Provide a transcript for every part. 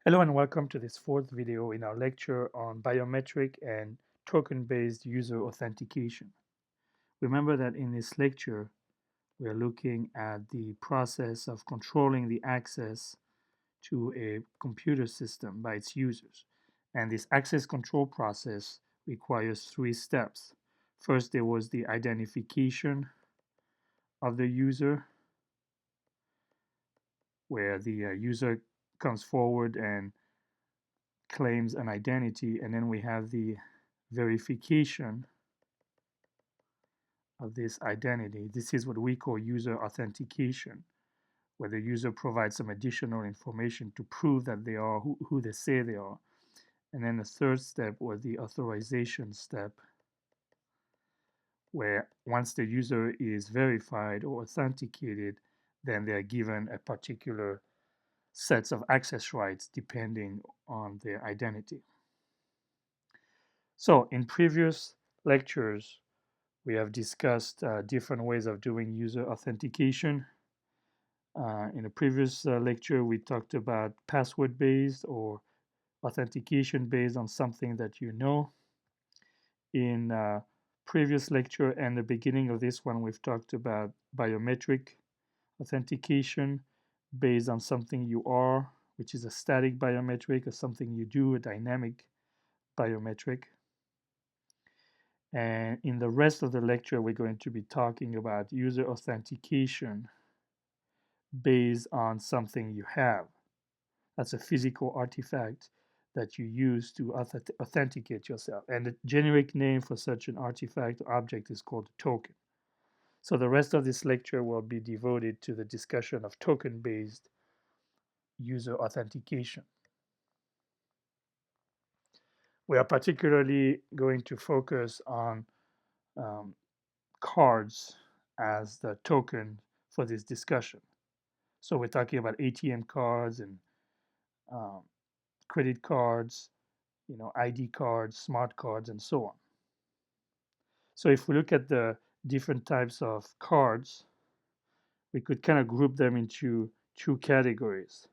Hello and welcome to this fourth video in our lecture on biometric and token-based user authentication. Remember that in this lecture, we are looking at the process of controlling the access to a computer system by its users. And this access control process requires three steps. First, there was the identification of the user, where the user comes forward and claims an identity, and then we have the verification of this identity. This is what we call user authentication, where the user provides some additional information to prove that they are who they say they are. And then the third step was the authorization step, where once the user is verified or authenticated, then they're given a particular sets of access rights depending on their identity. So in previous lectures, we have discussed different ways of doing user authentication. In a previous lecture, we talked about password-based or authentication based on something that you know. In previous lecture and the beginning of this one, we've talked about biometric authentication based on something you are, which is a static biometric, or something you do, a dynamic biometric. And in the rest of the lecture, we're going to be talking about user authentication based on something you have. That's a physical artifact that you use to authenticate yourself. And the generic name for such an artifact or object is called a token. So the rest of this lecture will be devoted to the discussion of token-based user authentication. We are particularly going to focus on um, cards as the token for this discussion. So we're talking about ATM cards and um, credit cards, ID cards, smart cards, and so on. So if we look at the different types of cards, we could kind of group them into two categories.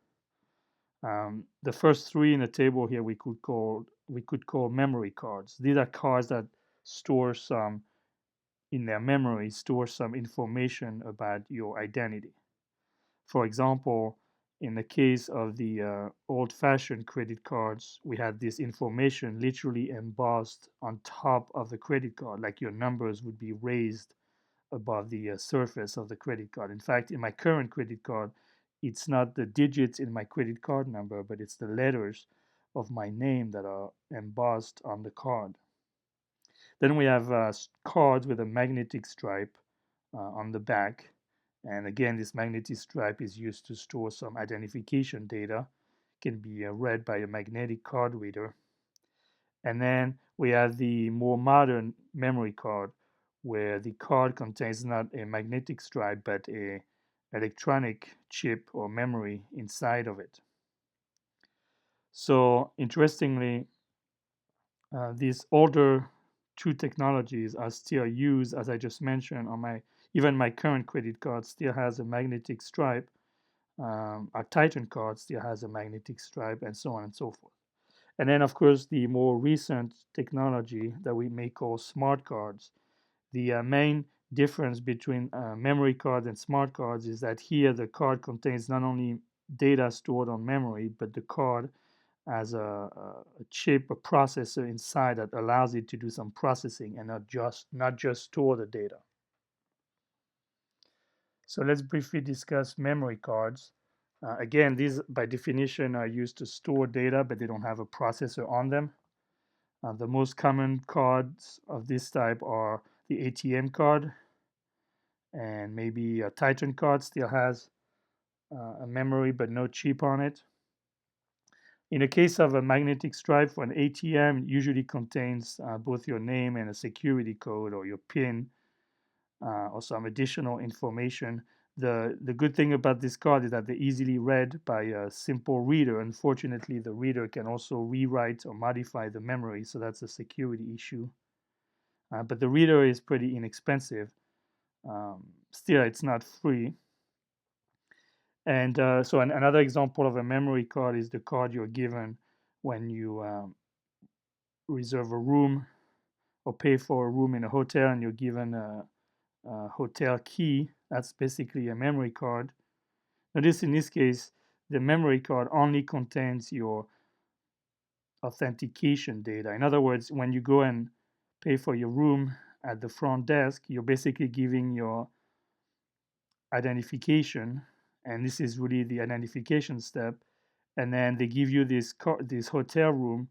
The first three in the table here we could call memory cards. These are cards that store some in their memory, store some information about your identity. For example, in the case of the old-fashioned credit cards, we had this information literally embossed on top of the credit card, like your numbers would be raised above the surface of the credit card. In fact, in my current credit card, it's not the digits in my credit card number, but it's the letters of my name that are embossed on the card. Then we have cards with a magnetic stripe on the back. And again, this magnetic stripe is used to store some identification data. It can be read by a magnetic card reader. And then we have the more modern memory card, where the card contains not a magnetic stripe, but a electronic chip or memory inside of it. So interestingly, these older two technologies are still used, as I just mentioned, on even my current credit card still has a magnetic stripe. Our Titan card still has a magnetic stripe, and so on and so forth. And then, of course, the more recent technology that we may call smart cards. The main difference between memory cards and smart cards is that here the card contains not only data stored on memory, but the card has a chip, a processor inside that allows it to do some processing and not just store the data. So let's briefly discuss memory cards. Again, these by definition are used to store data, but they don't have a processor on them. The most common cards of this type are the ATM card, and maybe a Titan card still has a memory but no chip on it. In the case of a magnetic stripe for an ATM, it usually contains both your name and a security code or your PIN or some additional information. The good thing about this card is that they're easily read by a simple reader. Unfortunately, the reader can also rewrite or modify the memory, so that's a security issue. But the reader is pretty inexpensive. Still, it's not free. And so another example of a memory card is the card you're given when you reserve a room or pay for a room in a hotel, and you're given a hotel key. That's basically a memory card. Now, in this case, the memory card only contains your authentication data. In other words, when you go and pay for your room at the front desk, you're basically giving your identification, and this is really the identification step. And then they give you this hotel room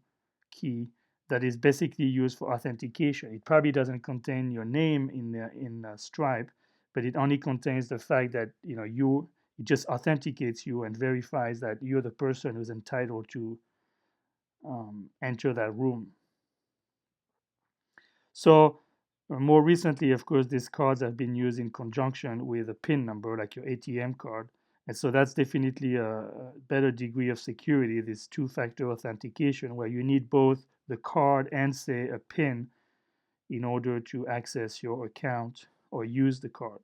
key that is basically used for authentication. It probably doesn't contain your name in Stripe, but it only contains the fact that it just authenticates you and verifies that you're the person who's entitled to enter that room. So more recently, of course, these cards have been used in conjunction with a PIN number, like your ATM card. And so that's definitely a better degree of security, this two-factor authentication, where you need both the card and, say, a PIN in order to access your account or use the card.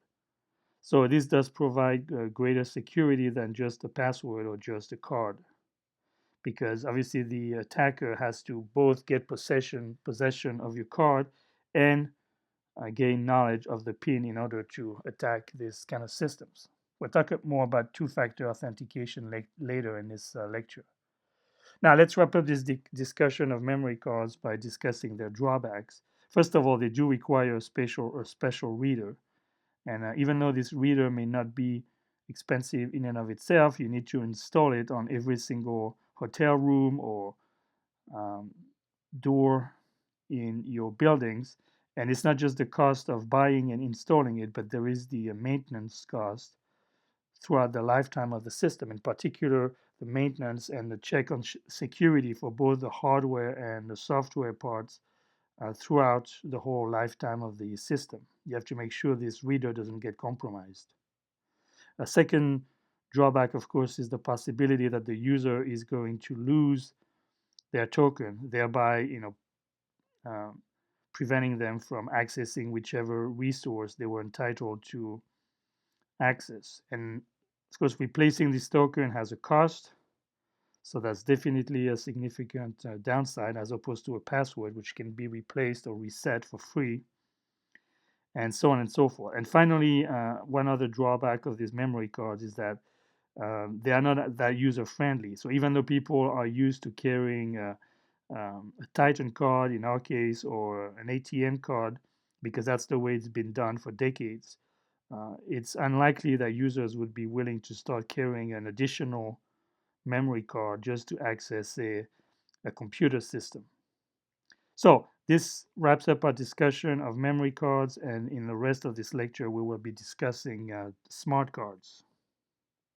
So this does provide greater security than just a password or just a card, because obviously the attacker has to both get possession of your card and gain knowledge of the PIN in order to attack these kind of systems. We'll talk more about two-factor authentication later in this lecture. Now, let's wrap up this discussion of memory cards by discussing their drawbacks. First of all, they do require a special reader. And even though this reader may not be expensive in and of itself, you need to install it on every single hotel room or um, door in your buildings. And it's not just the cost of buying and installing it, but there is the maintenance cost throughout the lifetime of the system, in particular the maintenance and the check on security for both the hardware and the software parts throughout the whole lifetime of the system. You have to make sure this reader doesn't get compromised. A second drawback, of course, is the possibility that the user is going to lose their token, thereby, um, preventing them from accessing whichever resource they were entitled to access. And of course, replacing this token has a cost. So that's definitely a significant downside, as opposed to a password, which can be replaced or reset for free, and so on and so forth. And finally, one other drawback of these memory cards is that they are not that user friendly. So even though people are used to carrying a Titan card in our case, or an ATM card, because that's the way it's been done for decades, it's unlikely that users would be willing to start carrying an additional memory card just to access a computer system. So this wraps up our discussion of memory cards, and in the rest of this lecture, we will be discussing smart cards.